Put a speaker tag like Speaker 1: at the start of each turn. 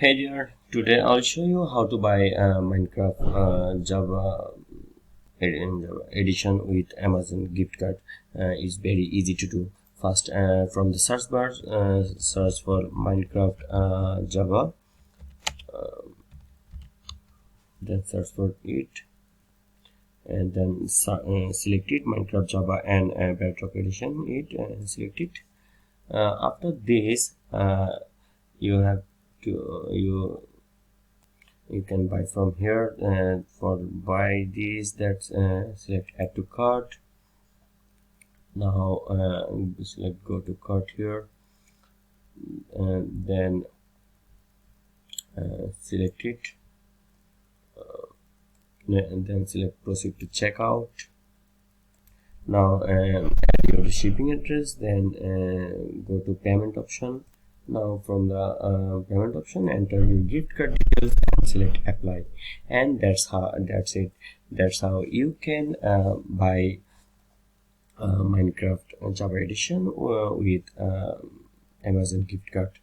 Speaker 1: Hey there, today I'll show you how to buy Minecraft Java edition with Amazon gift card. It's very easy to do. First, from the search bar, search for Minecraft Java, then search for it, and then select it, Minecraft Java and Bedrock edition. Select it. After this, you have to you can buy from here, and for buy these, that select add to cart. Now select go to cart here, and then select it, and then select proceed to checkout. Now add your shipping address, then go to payment option. Now from the payment option, enter your gift card details and select apply, and that's it. That's how you can buy Minecraft Java edition with Amazon gift card.